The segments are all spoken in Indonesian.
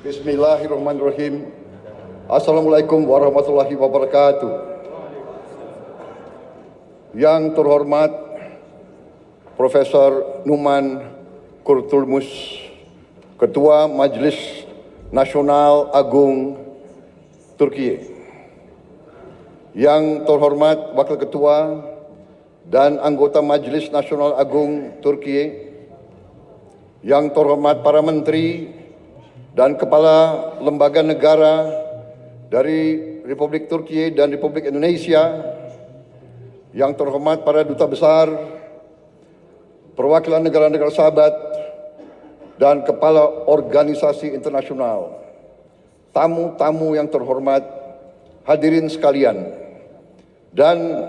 Bismillahirrahmanirrahim. Assalamualaikum warahmatullahi wabarakatuh. Yang terhormat Profesor Numan Kurtulmus, Ketua Majelis Nasional Agung Turkiye. Yang terhormat Wakil Ketua dan anggota Majelis Nasional Agung Turkiye. Yang terhormat para menteri dan kepala lembaga negara dari Republik Turkiye dan Republik Indonesia, yang terhormat para duta besar, perwakilan negara-negara sahabat, dan kepala organisasi internasional, tamu-tamu yang terhormat, hadirin sekalian, dan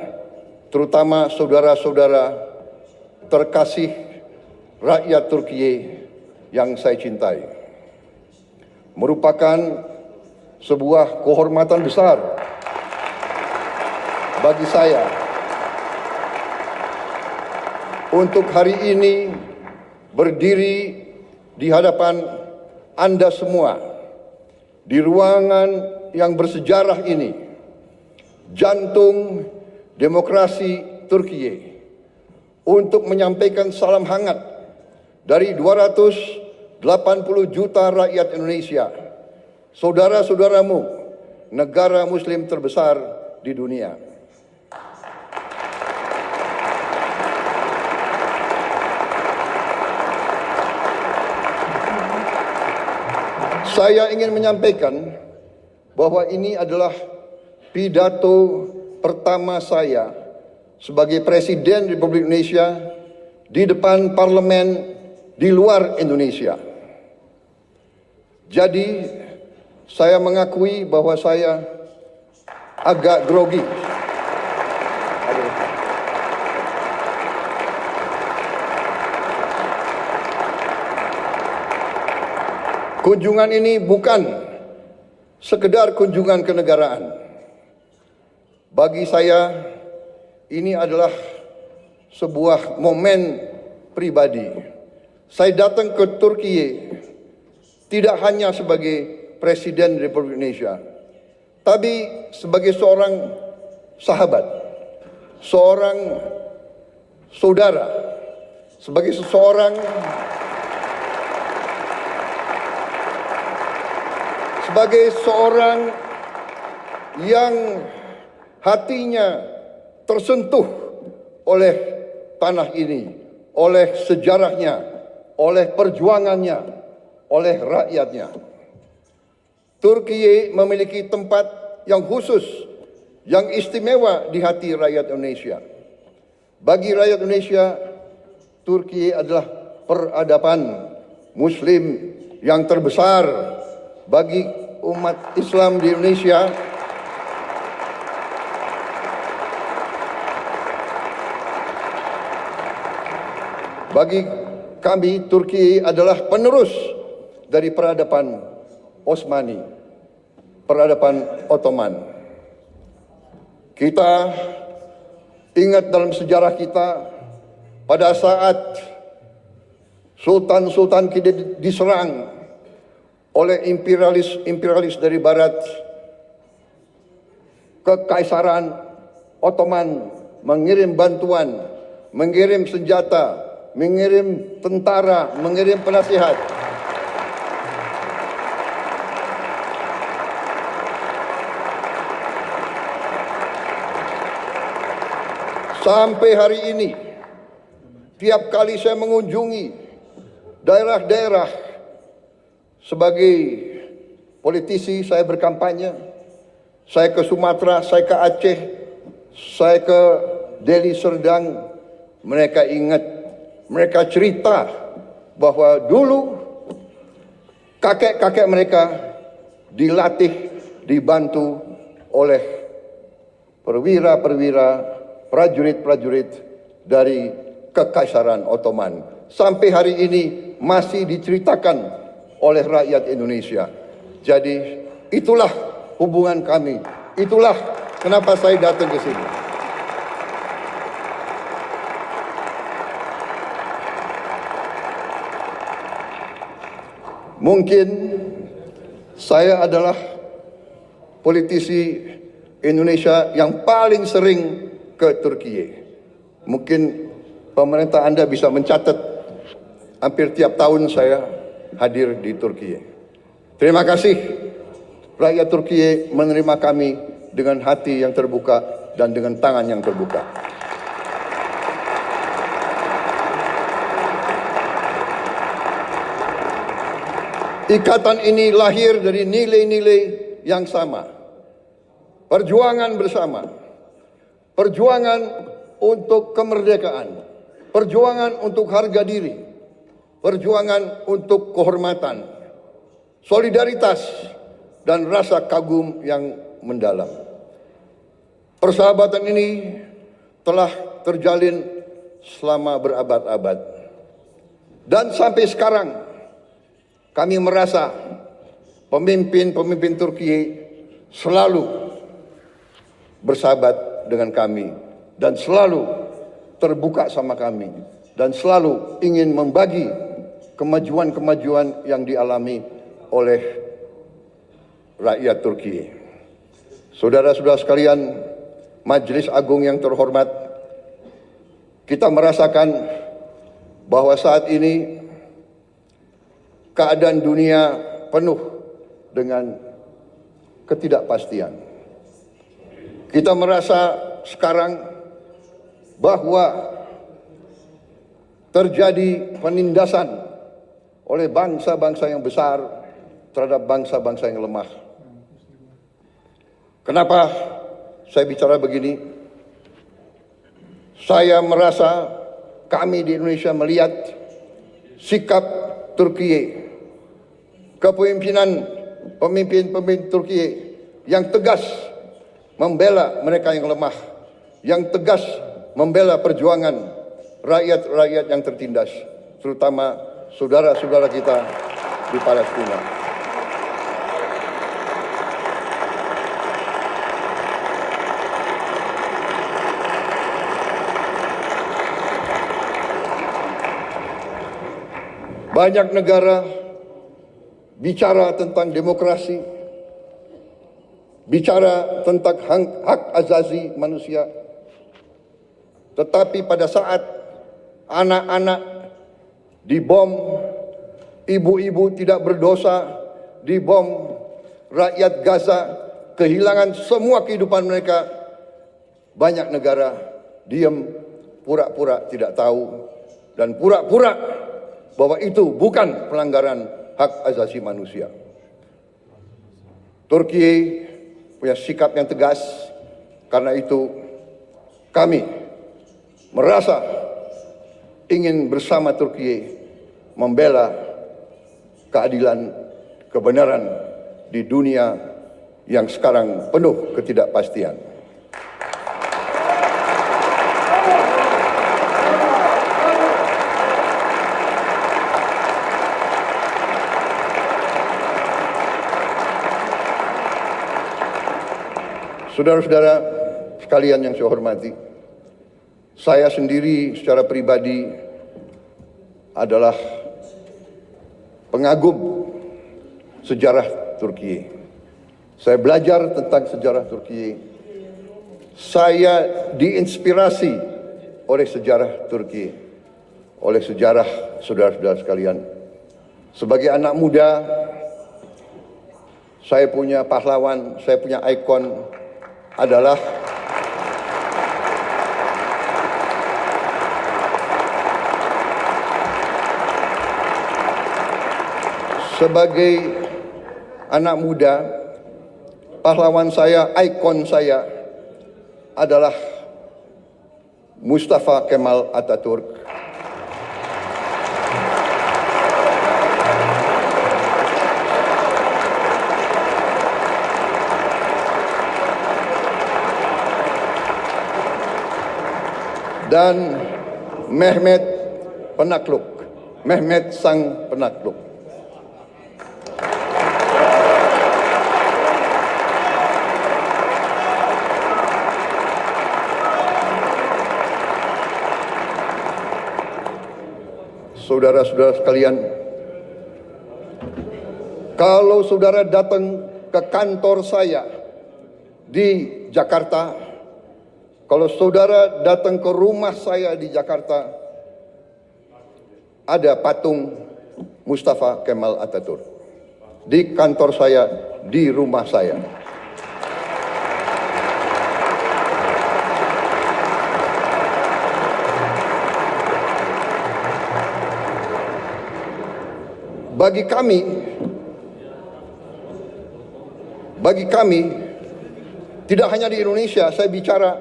terutama saudara-saudara terkasih rakyat Turkiye yang saya cintai. Merupakan sebuah kehormatan besar bagi saya untuk hari ini berdiri di hadapan Anda semua di ruangan yang bersejarah ini, jantung demokrasi Turkiye, untuk menyampaikan salam hangat dari 280 juta rakyat Indonesia, saudara-saudaramu, negara muslim terbesar di dunia. Saya ingin menyampaikan bahwa ini adalah pidato pertama saya sebagai Presiden Republik Indonesia di depan parlemen di luar Indonesia. Jadi saya mengakui bahwa saya agak grogi. Kunjungan ini bukan sekedar kunjungan kenegaraan. Bagi saya ini adalah sebuah momen pribadi. Saya datang ke Turkiye tidak hanya sebagai Presiden Republik Indonesia, tapi sebagai seorang sahabat, seorang saudara, sebagai seorang yang hatinya tersentuh oleh tanah ini, oleh sejarahnya, oleh perjuangannya, oleh rakyatnya. Turkiye memiliki tempat yang khusus, yang istimewa di hati rakyat Indonesia. Bagi rakyat Indonesia, Turkiye adalah peradaban muslim yang terbesar. Bagi umat Islam di Indonesia, bagi kami, Turki adalah penerus dari peradaban Osmani, peradaban Ottoman. Kita ingat dalam sejarah kita, pada saat sultan-sultan kita diserang oleh imperialis dari barat, Kekaisaran Ottoman mengirim bantuan, mengirim senjata, mengirim tentara, mengirim penasihat. Sampai hari ini, tiap kali saya mengunjungi daerah-daerah sebagai politisi, saya berkampanye, saya ke Sumatera, saya ke Aceh, saya ke Deli Serdang, mereka ingat, mereka cerita bahwa dulu kakek-kakek mereka dilatih, dibantu oleh perwira-perwira, prajurit-prajurit dari Kekaisaran Ottoman. Sampai hari ini masih diceritakan oleh rakyat Indonesia. Jadi itulah hubungan kami. Itulah kenapa saya datang ke sini. Mungkin Saya adalah politisi Indonesia yang paling sering ke Turki. Mungkin pemerintah Anda bisa mencatat hampir tiap tahun saya hadir di Turki. Terima kasih rakyat Turki menerima kami dengan hati yang terbuka dan dengan tangan yang terbuka. Ikatan ini lahir dari nilai-nilai yang sama. Perjuangan bersama. Perjuangan untuk kemerdekaan. Perjuangan untuk harga diri. Perjuangan untuk kehormatan. Solidaritas dan rasa kagum yang mendalam. Persahabatan ini telah terjalin selama berabad-abad. Dan sampai sekarang kami merasa pemimpin-pemimpin Turki selalu bersahabat dengan kami dan selalu terbuka sama kami dan selalu ingin membagi kemajuan-kemajuan yang dialami oleh rakyat Turki. Saudara-saudara sekalian, Majelis Agung yang terhormat, kita merasakan bahwa saat ini keadaan dunia penuh dengan ketidakpastian. Kita merasa sekarang bahwa terjadi penindasan oleh bangsa-bangsa yang besar terhadap bangsa-bangsa yang lemah. Kenapa saya bicara begini? Saya merasa kami di Indonesia melihat sikap Turki, kepemimpinan pemimpin-pemimpin Turki yang tegas membela mereka yang lemah, yang tegas membela perjuangan rakyat-rakyat yang tertindas, terutama saudara-saudara kita di Palestina. Banyak negara bicara tentang demokrasi, bicara tentang hak asasi manusia. Tetapi pada saat anak-anak dibom, ibu-ibu tidak berdosa dibom, rakyat Gaza kehilangan semua kehidupan mereka, banyak negara diam, pura-pura tidak tahu, dan pura-pura bahwa itu bukan pelanggaran hak asasi manusia. Turki punya sikap yang tegas, karena itu kami merasa ingin bersama Turki membela keadilan, kebenaran di dunia yang sekarang penuh ketidakpastian. Saudara-saudara sekalian yang saya hormati, saya sendiri secara pribadi adalah pengagum sejarah Turki. Saya belajar tentang sejarah Turki. Saya diinspirasi oleh sejarah Turki, oleh sejarah saudara-saudara sekalian. Sebagai anak muda, saya punya pahlawan, saya punya ikon adalah sebagai anak muda, pahlawan saya, ikon saya adalah Mustafa Kemal Atatürk. Dan Mehmet Penakluk, Mehmet Sang Penakluk. Saudara-saudara sekalian, Kalau saudara datang ke kantor saya di Jakarta, kalau saudara datang ke rumah saya di Jakarta, ada patung Mustafa Kemal Atatürk. Di kantor saya, di rumah saya. Bagi kami, tidak hanya di Indonesia, saya bicara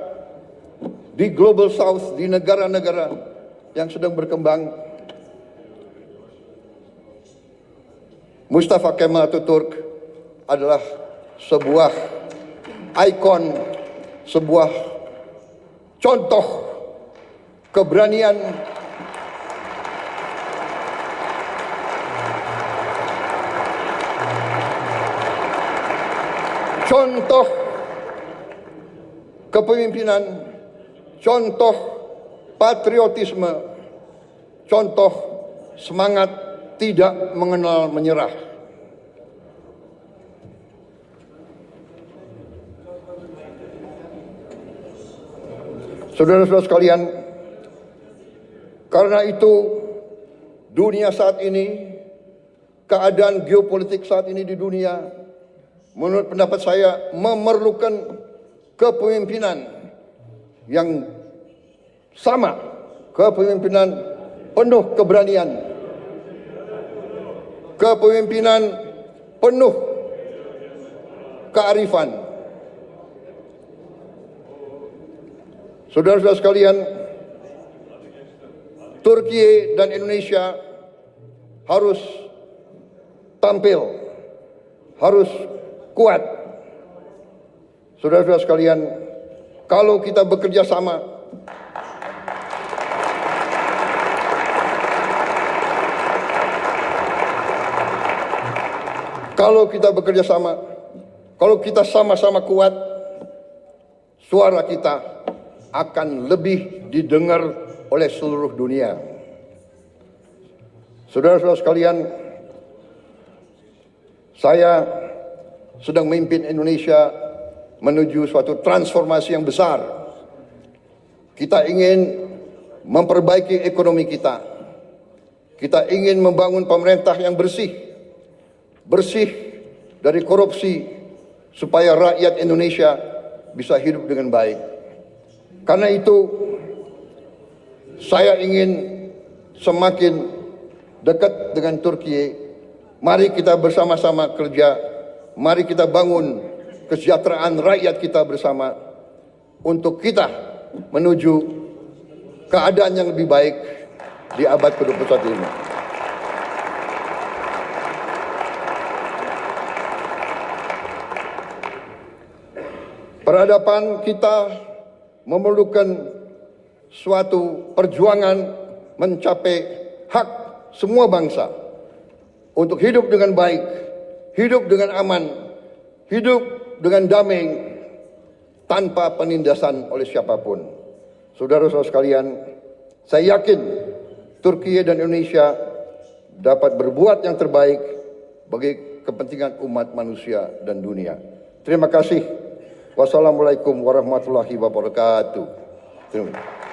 di Global South, di negara-negara yang sedang berkembang, Mustafa Kemal Atatürk adalah sebuah ikon, sebuah contoh keberanian, contoh kepemimpinan, contoh patriotisme, contoh semangat tidak mengenal menyerah. Saudara-saudara sekalian, karena itu dunia saat ini, keadaan geopolitik saat ini di dunia, menurut pendapat saya memerlukan kepemimpinan yang sama, kepemimpinan penuh keberanian, kepemimpinan penuh kearifan. Saudara-saudara sekalian, Turki dan Indonesia harus tampil, harus kuat. Saudara-saudara sekalian, kalau kita bekerja sama, kalau kita sama-sama kuat, suara kita akan lebih didengar oleh seluruh dunia. Saudara-saudara sekalian, saya sedang memimpin Indonesia menuju suatu transformasi yang besar. Kita ingin memperbaiki ekonomi kita. Kita ingin membangun pemerintah yang bersih dari korupsi, supaya rakyat Indonesia bisa hidup dengan baik. Karena itu, saya ingin semakin dekat dengan Turki. Mari kita bersama-sama kerja. Mari kita bangun kesejahteraan rakyat kita bersama untuk kita menuju keadaan yang lebih baik di abad ke-21 ini. Peradaban kita memerlukan suatu perjuangan mencapai hak semua bangsa untuk hidup dengan baik, hidup dengan aman, hidup dengan damai, tanpa penindasan oleh siapapun. Saudara-saudara sekalian, saya yakin Turki dan Indonesia dapat berbuat yang terbaik bagi kepentingan umat manusia dan dunia. Terima kasih. Wassalamualaikum warahmatullahi wabarakatuh. Terima kasih.